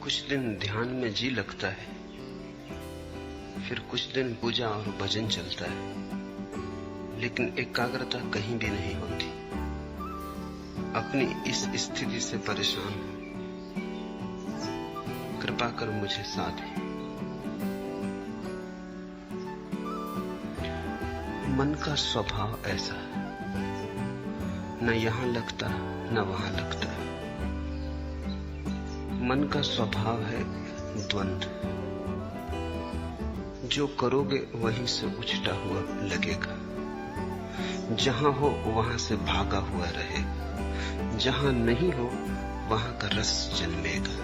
कुछ दिन ध्यान में जी लगता है, फिर कुछ दिन पूजा और भजन चलता है, लेकिन एकाग्रता कहीं भी नहीं होती। अपनी इस स्थिति से परेशान हूं, कृपा कर मुझे साथ दे। मन का स्वभाव ऐसा है, न यहां लगता न वहां लगता। मन का स्वभाव है द्वंद्व। जो करोगे वहीं से उछटा हुआ लगेगा, जहां हो वहां से भागा हुआ रहेगा, जहां नहीं हो वहां का रस जन्मेगा।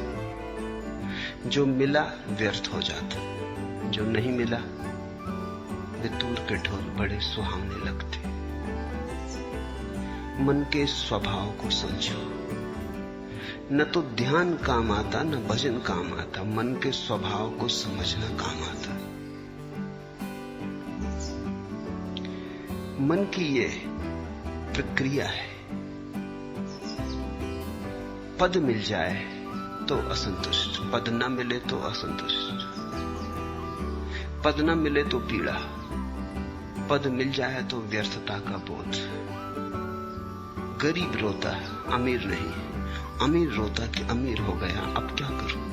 जो मिला व्यर्थ हो जाता, जो नहीं मिला वे दूर के ढोल बड़े सुहावने लगते। मन के स्वभाव को समझो। न तो ध्यान काम आता न भजन काम आता, मन के स्वभाव को समझना काम आता। मन की ये प्रक्रिया है, पद मिल जाए तो असंतुष्ट, पद न मिले तो असंतुष्ट, पद न मिले तो पीड़ा, पद मिल जाए तो व्यर्थता का बोध। गरीब रोता अमीर नहीं, अमीर रोता कि अमीर हो गया, अब क्या करूं।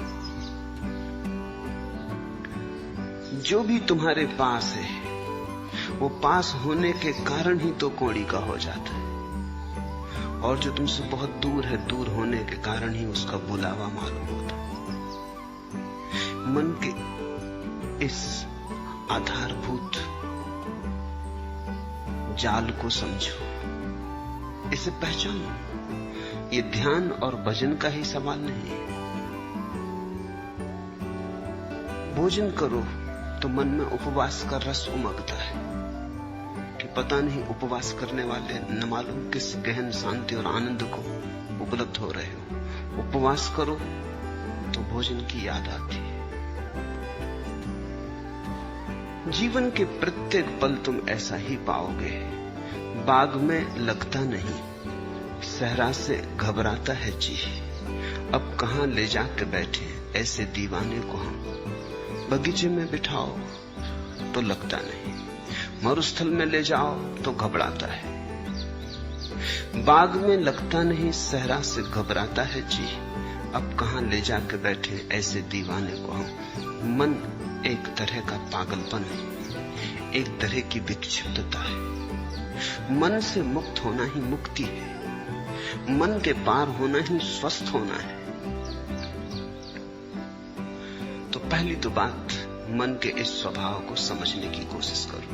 जो भी तुम्हारे पास है वो पास होने के कारण ही तो कौड़ी का हो जाता है, और जो तुमसे बहुत दूर है, दूर होने के कारण ही उसका बुलावा मालूम होता है। मन के इस आधारभूत जाल को समझो, इसे पहचानो। ये ध्यान और भजन का ही सवाल नहीं है। भोजन करो तो मन में उपवास का रस उमगता है कि पता नहीं उपवास करने वाले न मालूम किस गहन शांति और आनंद को उपलब्ध हो रहे हो। उपवास करो तो भोजन की याद आती है। जीवन के प्रत्येक पल तुम ऐसा ही पाओगे। बाग में लगता नहीं, सहरा से घबराता है जी। अब कहां ले जाके बैठे ऐसे दीवाने को हम। बगीचे में बिठाओ तो लगता नहीं, मरुस्थल में ले जाओ तो घबराता है। बाग में लगता नहीं, सहरा से घबराता है जी। अब कहां ले जाके बैठे ऐसे दीवाने को हम। मन एक तरह का पागलपन है, एक तरह की विक्षिप्तता है। मन से मुक्त होना ही मुक्ति है, मन के पार होना ही स्वस्थ होना है। तो पहली तो बात, मन के इस स्वभाव को समझने की कोशिश करो।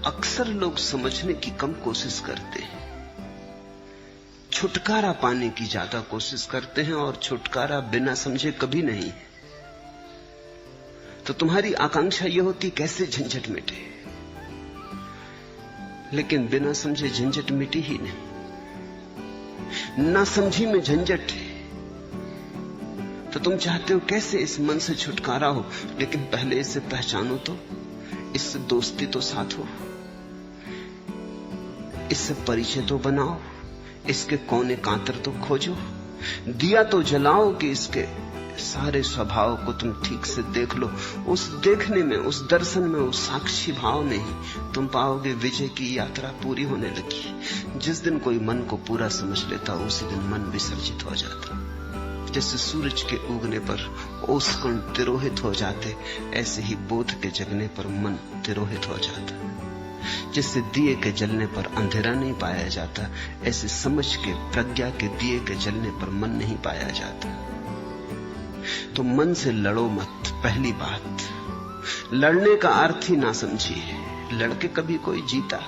अक्सर लोग समझने की कम कोशिश करते हैं, छुटकारा पाने की ज्यादा कोशिश करते हैं, और छुटकारा बिना समझे कभी नहीं है। तो तुम्हारी आकांक्षा यह होती कैसे झंझट मिटे, लेकिन बिना समझे झंझट मिटी ही नहीं। ना समझी में झंझट है, तो तुम चाहते हो कैसे इस मन से छुटकारा हो, लेकिन पहले इसे पहचानो तो, इससे दोस्ती तो साथ हो, इससे परिचय तो बनाओ, इसके कोने कांतर तो खोजो, दिया तो जलाओ कि इसके सारे स्वभाव को तुम ठीक से देख लो। उस देखने में, उस दर्शन में, उस साक्षी भाव में ही तुम पाओगे विजय की यात्रा पूरी होने लगी। जिस दिन कोई मन को पूरा समझ लेता, उसी दिन मन विसर्जित हो जाता। जैसे सूरज के उगने पर ओस कण तिरोहित हो जाते, ऐसे ही बोध के जगने पर मन तिरोहित हो जाता। जैसे दिए के जलने पर अंधेरा नहीं पाया जाता, ऐसे समझ के, प्रज्ञा के दिए के जलने पर मन नहीं पाया जाता। तो मन से लड़ो मत। पहली बात, लड़ने का अर्थ ही ना समझिए। लड़के कभी कोई जीता?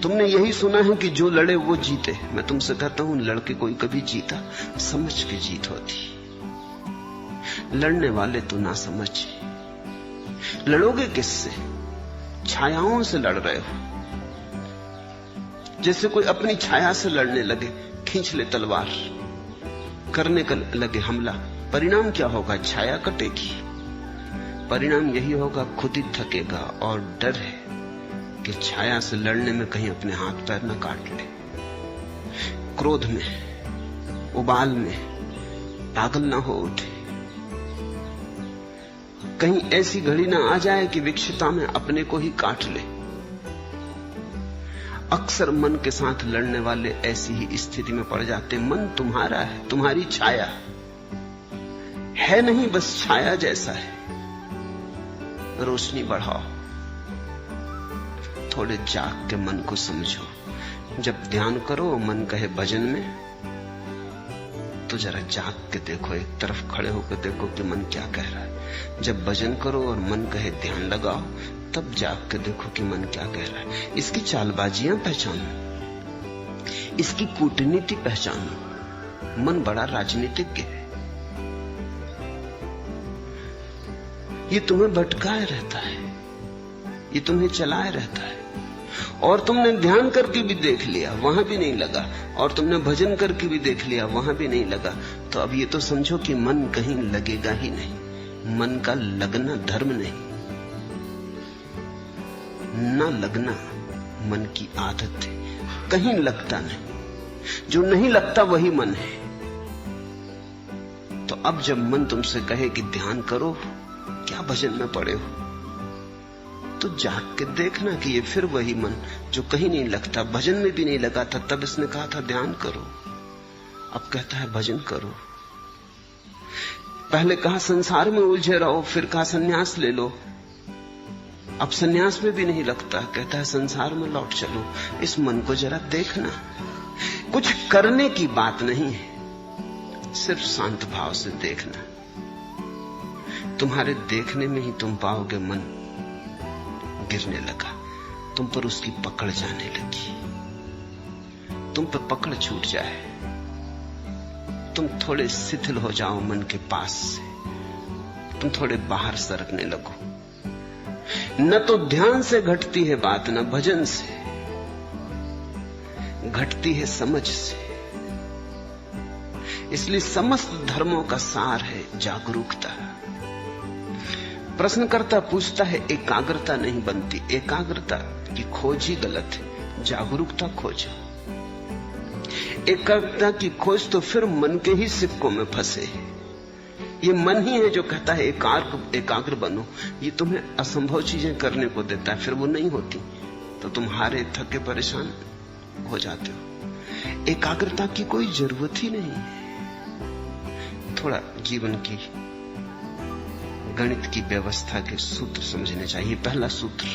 तुमने यही सुना है कि जो लड़े वो जीते। मैं तुमसे कहता हूं, लड़के कोई कभी जीता? समझ के जीत होती। लड़ने वाले तो ना समझ। लड़ोगे किससे? छायाओं से लड़ रहे हो। जैसे कोई अपनी छाया से लड़ने लगे, खींच ले तलवार, करने का लगे हमला। परिणाम क्या होगा? छाया कटेगी। परिणाम यही होगा, खुद ही थकेगा। और डर है कि छाया से लड़ने में कहीं अपने हाथ पैर न काट ले। क्रोध में, उबाल में, पागल ना हो उठे। कहीं ऐसी घड़ी ना आ जाए कि विक्षिता में अपने को ही काट ले। अक्सर मन के साथ लड़ने वाले ऐसी ही स्थिति में पड़ जाते। मन तुम्हारा है, तुम्हारी छाया है नहीं, बस छाया जैसा है। रोशनी बढ़ाओ, थोड़े जाग के मन को समझो। जब ध्यान करो मन कहे भजन में, तो जरा जाग के देखो, एक तरफ खड़े होकर देखो कि मन क्या कह रहा है। जब भजन करो और मन कहे ध्यान लगाओ, तब जाग के देखो कि मन क्या कह रहा है। इसकी चालबाजियां पहचानो, इसकी कूटनीति पहचानो। मन बड़ा राजनीतिज्ञ है, ये तुम्हें भटकाए रहता है, ये तुम्हें चलाए रहता है। और तुमने ध्यान करके भी देख लिया, वहां भी नहीं लगा, और तुमने भजन करके भी देख लिया, वहां भी नहीं लगा। तो अब ये तो समझो कि मन कहीं लगेगा ही नहीं। मन का लगना धर्म नहीं, ना लगना मन की आदत है। कहीं लगता नहीं, जो नहीं लगता वही मन है। तो अब जब मन तुमसे कहे कि ध्यान करो, क्या भजन में पड़े हो, तो जाग के देखना कि ये फिर वही मन जो कहीं नहीं लगता, भजन में भी नहीं लगा था। तब इसने कहा था ध्यान करो, अब कहता है भजन करो। पहले कहा संसार में उलझे रहो, फिर कहा सन्यास ले लो। अब सन्यास में भी नहीं लगता, कहता है संसार में लौट चलो। इस मन को जरा देखना। कुछ करने की बात नहीं है, सिर्फ शांत भाव से देखना। तुम्हारे देखने में ही तुम पाओगे मन गिरने लगा, तुम पर उसकी पकड़ जाने लगी। तुम पर पकड़ छूट जाए, तुम थोड़े शिथिल हो जाओ मन के पास से, तुम थोड़े बाहर सरकने लगो। न तो ध्यान से घटती है बात, न भजन से घटती है, समझ से। इसलिए समस्त धर्मों का सार है जागरूकता। प्रश्नकर्ता पूछता है, एकाग्रता नहीं बनती। एकाग्रता की खोज ही गलत है, जागरूकता खोजो। एकाग्रता की खोज तो फिर मन के ही सिक्कों में फंसे। ये मन ही है जो कहता है एकाग्र बनो। ये तुम्हें असंभव चीजें करने को देता है, फिर वो नहीं होती तो तुम हारे थके परेशान हो जाते हो। एकाग्रता की कोई जरूरत ही नहीं है। थोड़ा जीवन की गणित की व्यवस्था के सूत्र समझने चाहिए। पहला सूत्र,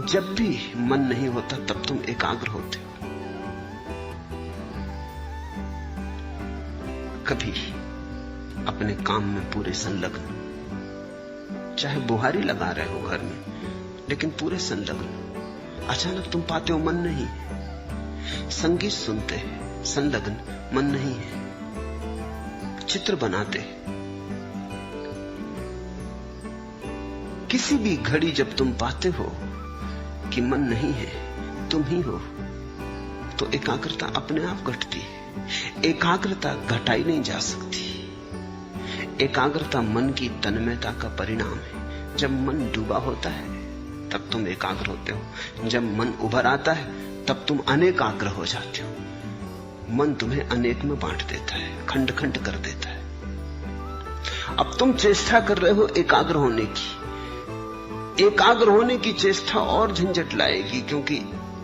जब भी मन नहीं होता तब तुम एकाग्र होते हो। कभी अपने काम में पूरे संलग्न, चाहे बुहारी लगा रहे हो घर में, लेकिन पूरे संलग्न। अचानक तुम पाते हो मन नहीं है। संगीत सुनते हैं, संलग्न, मन नहीं है। चित्र बनाते, किसी भी घड़ी जब तुम पाते हो कि मन नहीं है, तुम ही हो, तो एकाग्रता अपने आप घटती है। एकाग्रता घटाई नहीं जा सकती। एकाग्रता मन की तन्मयता का परिणाम है। जब मन डूबा होता है तब तुम एकाग्र होते हो। जब मन उभर आता है तब तुम अनेकाग्र हो जाते हो। मन तुम्हें अनेक में बांट देता है, खंड खंड कर देता है। अब तुम चेष्टा कर रहे हो एकाग्र होने की। एकाग्र होने की चेष्टा और झंझट लाएगी, क्योंकि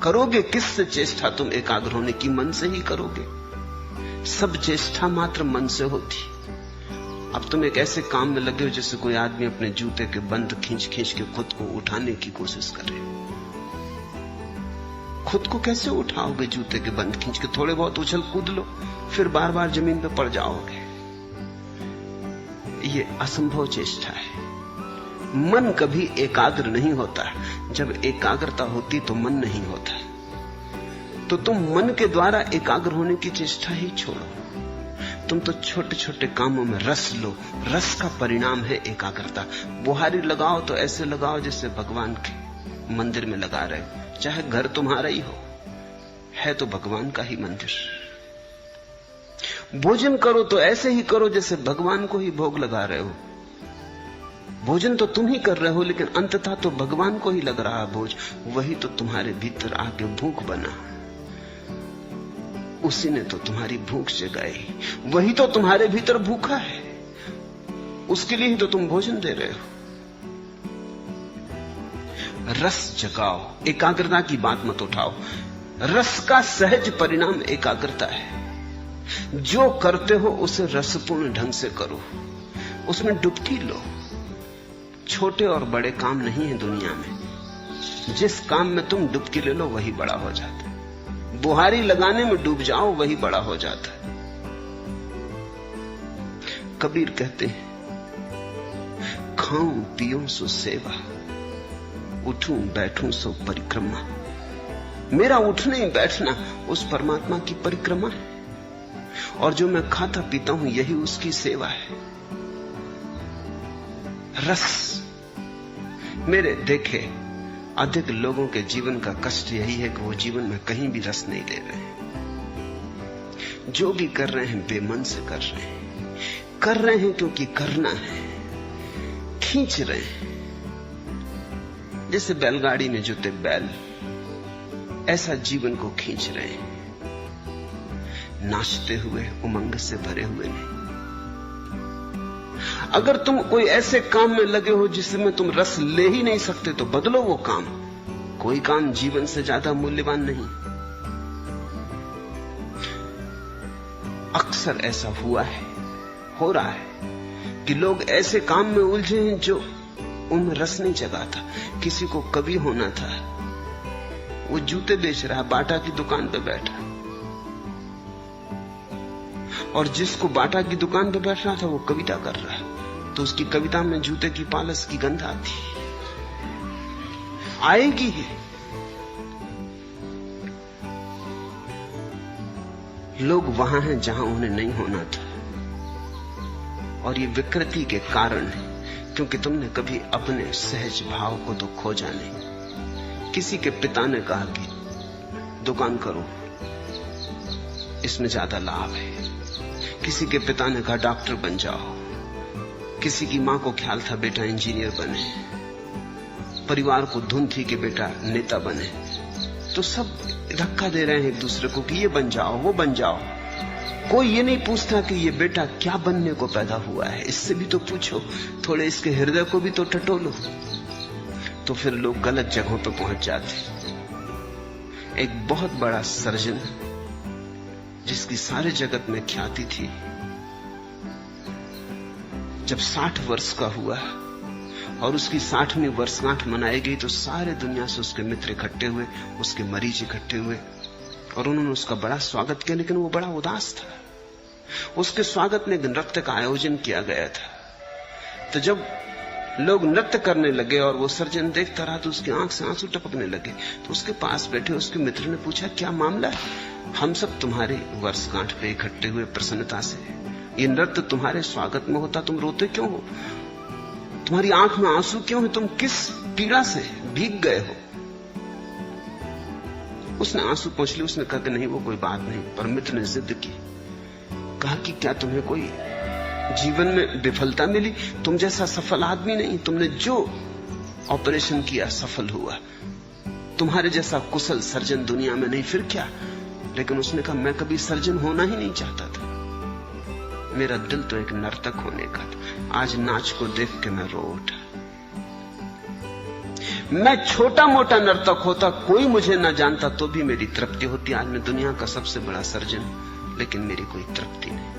करोगे किससे चेष्टा तुम एकाग्र होने की? मन से ही करोगे। सब चेष्टा मात्र मन से होती। अब तुम एक ऐसे काम में लगे हो जैसे कोई आदमी अपने जूते के बंद खींच खींच के खुद को उठाने की कोशिश करे। खुद को कैसे उठाओगे जूते के बंद खींच के? थोड़े बहुत उछल कूद लो, फिर बार बार जमीन पर पड़ जाओगे। ये असंभव चेष्टा है। मन कभी एकाग्र नहीं होता। जब एकाग्रता होती तो मन नहीं होता। तो तुम मन के द्वारा एकाग्र होने की चेष्टा ही छोड़ो। तुम तो छोटे छोटे कामों में रस लो। रस का परिणाम है एकाग्रता। बुहारी लगाओ तो ऐसे लगाओ जैसे भगवान के मंदिर में लगा रहे हो, चाहे घर तुम्हारा ही हो, है तो भगवान का ही मंदिर। भोजन करो तो ऐसे ही करो जैसे भगवान को ही भोग लगा रहे हो। भोजन तो तुम ही कर रहे हो, लेकिन अंततः तो भगवान को ही लग रहा भोज। वही तो तुम्हारे भीतर आके भूख बना। उसी ने तो तुम्हारी भूख जगाई, वही तो तुम्हारे भीतर भूखा है, उसके लिए ही तो तुम भोजन दे रहे हो। रस जगाओ, एकाग्रता की बात मत उठाओ। रस का सहज परिणाम एकाग्रता है। जो करते हो उसे रसपूर्ण ढंग से करो, उसमें डुबकी लो। छोटे और बड़े काम नहीं है दुनिया में। जिस काम में तुम डुबकी ले लो वही बड़ा हो जाता है। बुहारी लगाने में डूब जाओ वही बड़ा हो जाता है। कबीर कहते हैं, खाऊं पियूं सो सेवा, उठूं बैठूं सो परिक्रमा। मेरा उठना बैठना उस परमात्मा की परिक्रमा है, और जो मैं खाता पीता हूं यही उसकी सेवा है। रस, मेरे देखे अधिक लोगों के जीवन का कष्ट यही है कि वो जीवन में कहीं भी रस नहीं ले रहे हैं। जो भी कर रहे हैं बेमन से कर रहे हैं क्योंकि करना है, खींच रहे हैं। जैसे बैलगाड़ी में जुते बैल, ऐसा जीवन को खींच रहे हैं, नाचते हुए, उमंग से भरे हुए नहीं। अगर तुम कोई ऐसे काम में लगे हो जिसमें तुम रस ले ही नहीं सकते तो बदलो वो काम। कोई काम जीवन से ज्यादा मूल्यवान नहीं। अक्सर ऐसा हुआ है, हो रहा है कि लोग ऐसे काम में उलझे हैं जो उनमें रस नहीं जगाता। किसी को कवि होना था, वो जूते बेच रहा है, बाटा की दुकान पे बैठा, और जिसको बाटा की दुकान पे बैठ रहा था वो कविता कर रहा है, तो उसकी कविता में जूते की पालस की गंध आती, आएगी ही। लोग वहां हैं जहां उन्हें नहीं होना था, और ये विकृति के कारण है क्योंकि तुमने कभी अपने सहज भाव को तो खोजा नहीं। किसी के पिता ने कहा कि दुकान करो, इसमें ज्यादा लाभ है। किसी के पिता ने कहा डॉक्टर बन जाओ। किसी की मां को ख्याल था बेटा इंजीनियर बने। परिवार को धुन थी कि बेटा नेता बने। तो सब धक्का दे रहे हैं एक दूसरे को कि ये बन जाओ, वो बन जाओ। कोई ये नहीं पूछता कि ये बेटा क्या बनने को पैदा हुआ है। इससे भी तो पूछो, थोड़े इसके हृदय को भी तो टटोलो। तो फिर लोग गलत जगहों पर पहुंच जाते। एक बहुत बड़ा सर्जन जिसकी सारे जगत में ख्याति थी, जब 60 वर्ष का हुआ और उसकी 60वीं वर्षगांठ मनाई गई तो सारे दुनिया से उसके मित्र इकट्ठे हुए, उसके मरीज इकट्ठे हुए, और उन्होंने उसका बड़ा स्वागत किया। लेकिन वो बड़ा उदास था। उसके स्वागत में एक नृत्य का आयोजन किया गया था। तो जब लोग नृत्य करने लगे और वो सर्जन देखता रहा तो उसकी आंख से आंसू टपकने लगे। तो उसके पास बैठे उसके मित्र ने पूछा, क्या मामला है? हम सब तुम्हारे वर्षगांठ पे इकट्ठे हुए प्रसन्नता से, ये नृत्य तुम्हारे स्वागत में होता, तुम रोते क्यों हो? तुम्हारी आंख में आंसू क्यों है? तुम किस पीड़ा से भीग गए हो? उसने आंसू पोंछ लिए। उसने कहा कि नहीं, वो कोई बात नहीं। पर मित्र ने जिद की, कहा कि क्या तुम्हें कोई जीवन में विफलता मिली? तुम जैसा सफल आदमी नहीं। तुमने जो ऑपरेशन किया सफल हुआ। तुम्हारे जैसा कुशल सर्जन दुनिया में नहीं, फिर क्या? लेकिन उसने कहा, मैं कभी सर्जन होना ही नहीं चाहता था। मेरा दिल तो एक नर्तक होने का था। आज नाच को देख के मैं रो उठा। मैं छोटा मोटा नर्तक होता, कोई मुझे ना जानता, तो भी मेरी तृप्ति होती। आज मैं दुनिया का सबसे बड़ा सर्जन, लेकिन मेरी कोई तृप्ति नहीं।